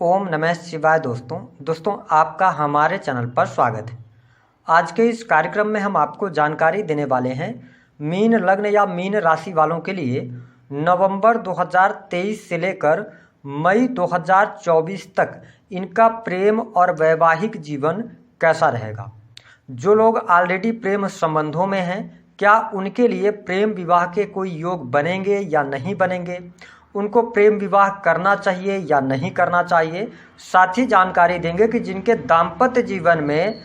ओम नमः शिवाय। दोस्तों आपका हमारे चैनल पर स्वागत है। आज के इस कार्यक्रम में हम आपको जानकारी देने वाले हैं मीन लग्न या मीन राशि वालों के लिए नवंबर 2023 से लेकर मई 2024 तक इनका प्रेम और वैवाहिक जीवन कैसा रहेगा। जो लोग ऑलरेडी प्रेम संबंधों में हैं, क्या उनके लिए प्रेम विवाह के कोई योग बनेंगे या नहीं बनेंगे, उनको प्रेम विवाह करना चाहिए या नहीं करना चाहिए। साथ ही जानकारी देंगे कि जिनके दाम्पत्य जीवन में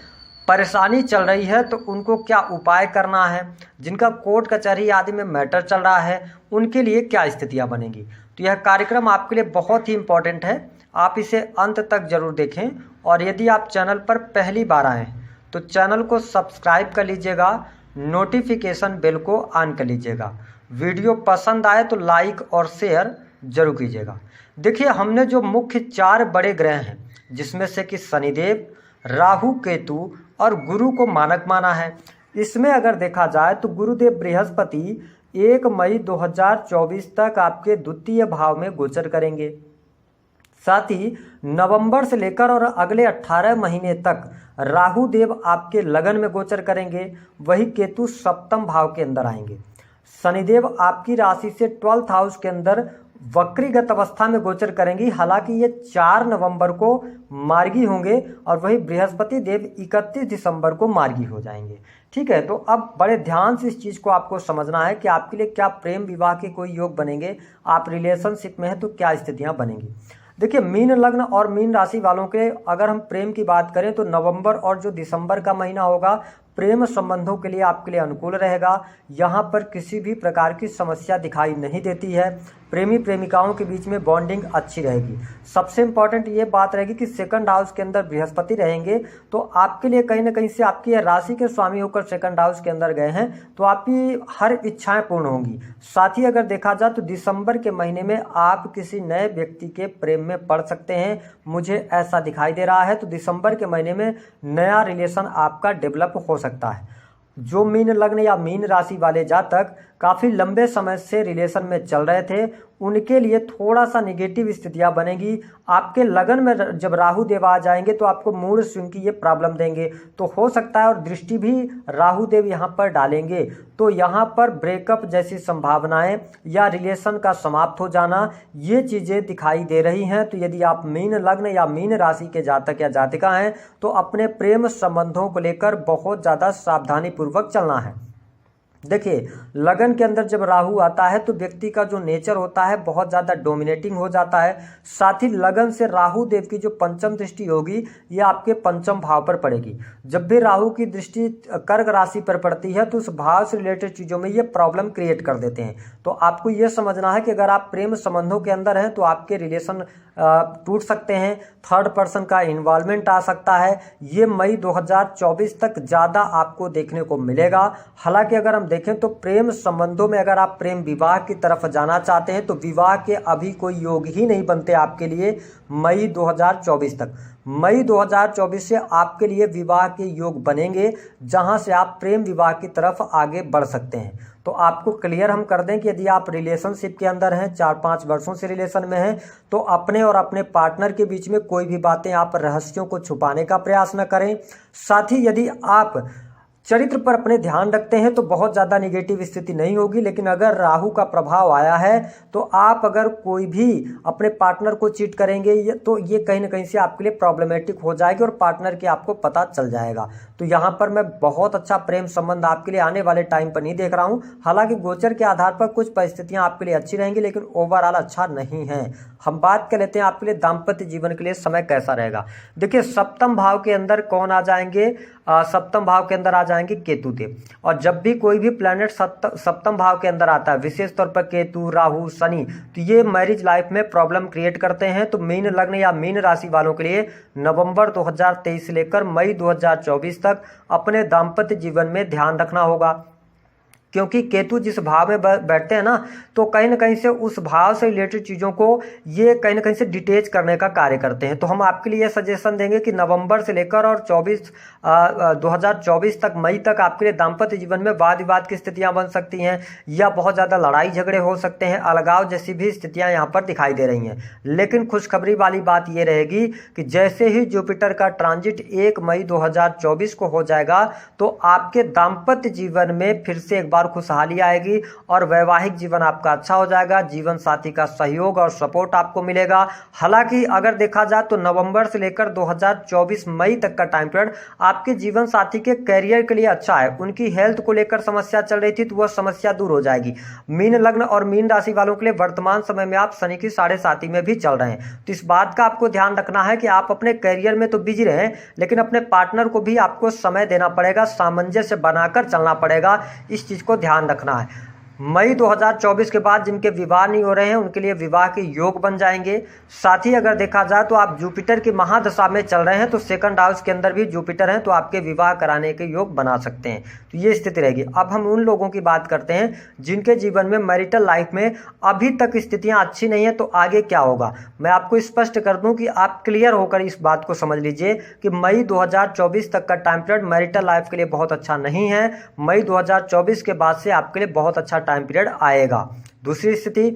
परेशानी चल रही है तो उनको क्या उपाय करना है, जिनका कोर्ट कचहरी आदि में मैटर चल रहा है उनके लिए क्या स्थितियां बनेंगी। तो यह कार्यक्रम आपके लिए बहुत ही इम्पोर्टेंट है, आप इसे अंत तक जरूर देखें। और यदि आप चैनल पर पहली बार आए तो चैनल को सब्सक्राइब कर लीजिएगा, नोटिफिकेशन बेल को ऑन कर लीजिएगा। वीडियो पसंद आए तो लाइक और शेयर जरूर कीजिएगा। देखिए, हमने जो मुख्य 4 बड़े ग्रह हैं जिसमें से कि शनिदेव, राहु, केतु और गुरु को मानक माना है। इसमें अगर देखा जाए तो गुरुदेव बृहस्पति 1 मई 2024 तक आपके द्वितीय भाव में गोचर करेंगे। साथ ही नवंबर से लेकर और अगले 18 महीने तक राहु देव आपके लगन में गोचर करेंगे। वही केतु सप्तम भाव के अंदर आएंगे। शनिदेव आपकी राशि से 12th हाउस के अंदर वक्रीगत अवस्था में गोचर करेंगी। हालांकि ये 4 नवंबर को मार्गी होंगे और वही बृहस्पति देव 31 दिसंबर को मार्गी हो जाएंगे। ठीक है, तो अब बड़े ध्यान से इस चीज़ को आपको समझना है कि आपके लिए क्या प्रेम विवाह के कोई योग बनेंगे, आप रिलेशनशिप में हैं तो क्या स्थितियां बनेंगी। देखिए, मीन लग्न और मीन राशि वालों के अगर हम प्रेम की बात करें तो नवंबर और जो दिसंबर का महीना होगा प्रेम संबंधों के लिए आपके लिए अनुकूल रहेगा। यहाँ पर किसी भी प्रकार की समस्या दिखाई नहीं देती है। प्रेमी प्रेमिकाओं के बीच में बॉन्डिंग अच्छी रहेगी। सबसे इम्पॉर्टेंट ये बात रहेगी कि 2nd हाउस के अंदर बृहस्पति रहेंगे, तो आपके लिए कहीं ना कहीं से आपकी राशि के स्वामी होकर 2nd हाउस के अंदर गए हैं तो आपकी हर इच्छाएं पूर्ण होंगी। साथ ही अगर देखा जाए तो दिसंबर के महीने में आप किसी नए व्यक्ति के प्रेम में पड़ सकते हैं, मुझे ऐसा दिखाई दे रहा है। तो दिसंबर के महीने में नया रिलेशन आपका डेवलप हो सकता है। जो मीन लग्न या मीन राशि वाले जातक काफ़ी लंबे समय से रिलेशन में चल रहे थे उनके लिए थोड़ा सा निगेटिव स्थितियां बनेगी। आपके लगन में जब राहु देव आ जाएंगे तो आपको मूड स्विंग की ये प्रॉब्लम देंगे, तो हो सकता है और दृष्टि भी राहु देव यहाँ पर डालेंगे तो यहाँ पर ब्रेकअप जैसी संभावनाएं या रिलेशन का समाप्त हो जाना ये चीज़ें दिखाई दे रही हैं। तो यदि आप मीन लग्न या मीन राशि के जातक या जातिका हैं तो अपने प्रेम संबंधों को लेकर बहुत ज़्यादा सावधानी पूर्वक चलना है। देखिए, लगन के अंदर जब राहु आता है तो व्यक्ति का जो नेचर होता है बहुत ज़्यादा डोमिनेटिंग हो जाता है। साथ ही लगन से राहु देव की जो पंचम दृष्टि होगी ये आपके पंचम भाव पर पड़ेगी। जब भी राहु की दृष्टि कर्क राशि पर पड़ती है तो उस भाव से रिलेटेड चीज़ों में ये प्रॉब्लम क्रिएट कर देते हैं। तो आपको ये समझना है कि अगर आप प्रेम संबंधों के अंदर हैं तो आपके रिलेशन टूट सकते हैं, 3rd पर्सन का इन्वॉल्वमेंट आ सकता है। ये मई 2024 तक ज़्यादा आपको देखने को मिलेगा। हालांकि अगर हम देखें तो प्रेम संबंधों में अगर आप प्रेम विवाह की तरफ जाना चाहते हैं तो विवाह के अभी कोई योग ही नहीं बनते आपके लिए मई 2024 तक। मई 2024 से आपके लिए विवाह के योग बनेंगे जहां से आप प्रेम विवाह की तरफ आगे बढ़ सकते हैं। तो आपको क्लियर हम कर दें कि यदि आप रिलेशनशिप के अंदर हैं, 4-5 वर्षों से रिलेशन में हैं, तो अपने और अपने पार्टनर के बीच में कोई भी बातें आप रहस्यों को छुपाने का प्रयास न करें। साथ ही यदि आप चरित्र पर अपने ध्यान रखते हैं तो बहुत ज़्यादा निगेटिव स्थिति नहीं होगी। लेकिन अगर राहु का प्रभाव आया है तो आप अगर कोई भी अपने पार्टनर को चीट करेंगे तो ये कहीं ना कहीं से आपके लिए प्रॉब्लमेटिक हो जाएगी और पार्टनर के आपको पता चल जाएगा। तो यहाँ पर मैं बहुत अच्छा प्रेम संबंध आपके लिए आने वाले टाइम पर नहीं देख रहा हूँ। हालांकि गोचर के आधार पर कुछ परिस्थितियाँ आपके लिए अच्छी रहेंगी लेकिन ओवरऑल अच्छा नहीं है। हम बात कर लेते हैं आपके लिए दाम्पत्य जीवन के लिए समय कैसा रहेगा। देखिए, सप्तम भाव के अंदर कौन आ जाएंगे, सप्तम भाव के अंदर आ जाएंगे केतु देव। और जब भी कोई भी प्लैनेट सप्तम भाव के अंदर आता है, विशेष तौर पर केतु, राहु, शनि, तो ये मैरिज लाइफ में प्रॉब्लम क्रिएट करते हैं। तो मीन लग्न या मीन राशि वालों के लिए नवंबर 2023 से लेकर मई 2024 तक अपने दाम्पत्य जीवन में ध्यान रखना होगा। क्योंकि केतु जिस भाव में बैठते हैं ना, तो कहीं ना कहीं से उस भाव से रिलेटेड चीज़ों को ये कहीं ना कहीं से डिटेच करने का कार्य करते हैं। तो हम आपके लिए सजेशन देंगे कि नवंबर से लेकर और 2024 तक, मई तक आपके लिए दाम्पत्य जीवन में वाद विवाद की स्थितियां बन सकती हैं, या बहुत ज़्यादा लड़ाई झगड़े हो सकते हैं, अलगाव जैसी भी स्थितियां यहाँ पर दिखाई दे रही हैं। लेकिन खुशखबरी वाली बात ये रहेगी कि जैसे ही जुपिटर का ट्रांजिट 1 मई 2024 को हो जाएगा, तो आपके दाम्पत्य जीवन में फिर से एक बार खुशहाली आएगी और वैवाहिक जीवन आपका अच्छा हो जाएगा। जीवन साथी का सहयोग और सपोर्ट आपको मिलेगा। हालांकि अगर देखा जाए तो नवंबर से लेकर 2024 मई तक का टाइम पीरियड आपके जीवन साथी के करियर के लिए अच्छा है। उनकी हेल्थ को लेकर समस्या चल रही थी तो वह समस्या दूर हो जाएगी। मीन लग्न और मीन राशि वालों के लिए वर्तमान समय में आप शनि की 7.5 में भी चल रहे हैं, तो इस बात का आपको ध्यान रखना है कि आप अपने करियर में तो बिजी रहें, लेकिन अपने पार्टनर को भी आपको समय देना पड़ेगा, सामंजस्य बनाकर चलना पड़ेगा। इस चीज को ध्यान रखना है। मई 2024 के बाद जिनके विवाह नहीं हो रहे हैं उनके लिए विवाह के योग बन जाएंगे। साथ ही अगर देखा जाए तो आप जुपिटर की महादशा में चल रहे हैं, तो सेकंड हाउस के अंदर भी जुपिटर हैं, तो आपके विवाह कराने के योग बना सकते हैं। तो ये स्थिति रहेगी। अब हम उन लोगों की बात करते हैं जिनके जीवन में मैरिटल लाइफ में अभी तक स्थितियां अच्छी नहीं है, तो आगे क्या होगा। मैं आपको स्पष्ट कर दूं कि आप क्लियर होकर इस बात को समझ लीजिए कि मई 2024 तक का टाइम पीरियड मैरिटल लाइफ के लिए बहुत अच्छा नहीं है। मई 2024 के बाद से आपके लिए बहुत अच्छा टाइम पीरियड आएगा। दूसरी स्थिति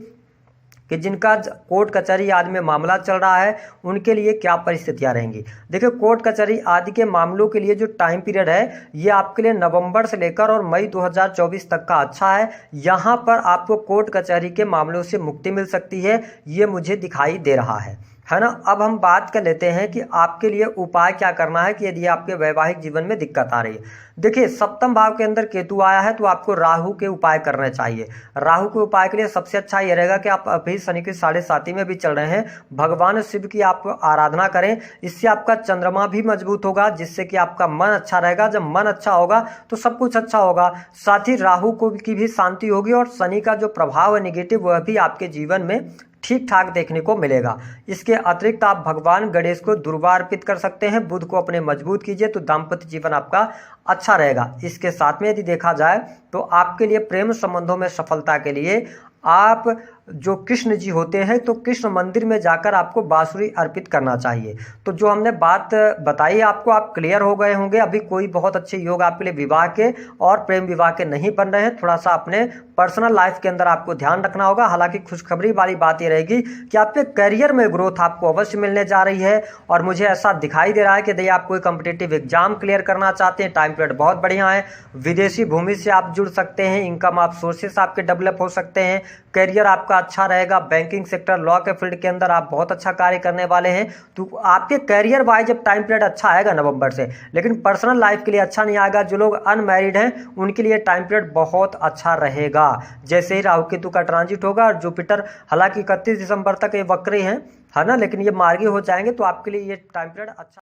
कि जिनका कोर्ट कचहरी आदि में मामला चल रहा है उनके लिए क्या परिस्थितियां रहेंगी। देखिए, कोर्ट कचहरी आदि के मामलों के लिए जो टाइम पीरियड है ये आपके लिए नवंबर से लेकर और मई 2024 तक का अच्छा है। यहाँ पर आपको कोर्ट कचहरी के मामलों से मुक्ति मिल सकती है, ये मुझे दिखाई दे रहा है ना। अब हम बात कर लेते हैं कि आपके लिए उपाय क्या करना है कि यदि आपके वैवाहिक जीवन में दिक्कत आ रही है। देखिए, सप्तम भाव के अंदर केतु आया है, तो आपको राहु के उपाय करने चाहिए। राहु के उपाय के लिए सबसे अच्छा ये रहेगा कि आप अभी शनि की 7.5 में भी चल रहे हैं, भगवान शिव की आप आराधना करें। इससे आपका चंद्रमा भी मजबूत होगा, जिससे कि आपका मन अच्छा रहेगा। जब मन अच्छा होगा तो सब कुछ अच्छा होगा। साथ ही राहु को की भी शांति होगी और शनि का जो प्रभाव है नेगेटिव, वह भी आपके जीवन में ठीक ठाक देखने को मिलेगा। इसके अतिरिक्त आप भगवान गणेश को दुर्वा अर्पित कर सकते हैं। बुध को अपने मजबूत कीजिए तो दाम्पत्य जीवन आपका अच्छा रहेगा। इसके साथ में यदि देखा जाए तो आपके लिए प्रेम संबंधों में सफलता के लिए आप जो कृष्ण जी होते हैं, तो कृष्ण मंदिर में जाकर आपको बांसुरी अर्पित करना चाहिए। तो जो हमने बात बताई आपको, आप क्लियर हो गए होंगे। अभी कोई बहुत अच्छे योग आपके लिए विवाह के और प्रेम विवाह के नहीं बन रहे हैं। थोड़ा सा अपने पर्सनल लाइफ के अंदर आपको ध्यान रखना होगा। हालांकि खुशखबरी वाली बात ये रहेगी कि आपके करियर में ग्रोथ आपको अवश्य मिलने जा रही है। और मुझे ऐसा दिखाई दे रहा है कि यदि आप कोई कॉम्पिटिटिव एग्जाम क्लियर करना चाहते हैं, टाइम पीरियड बहुत बढ़िया है। विदेशी भूमि से आप जुड़ सकते हैं, इनकम आप सोर्सेस आपके डेवलप हो सकते हैं, करियर आपका अच्छा रहेगा। बैंकिंग सेक्टर, लॉ के फील्ड के अंदर आप बहुत अच्छा कार्य करने वाले हैं। तो आपके करियर वाइज जब टाइम पीरियड अच्छा आएगा नवंबर से, लेकिन पर्सनल लाइफ के लिए अच्छा नहीं आएगा। जो लोग अनमैरिड हैं उनके लिए टाइम पीरियड बहुत अच्छा रहेगा। जैसे ही राहु केतु का ट्रांजिट होगा और जुपिटर, हालांकि 31 दिसंबर तक ये वक्री हैं, है ना, लेकिन ये मार्गी हो जाएंगे, तो आपके लिए ये टाइम पीरियड अच्छा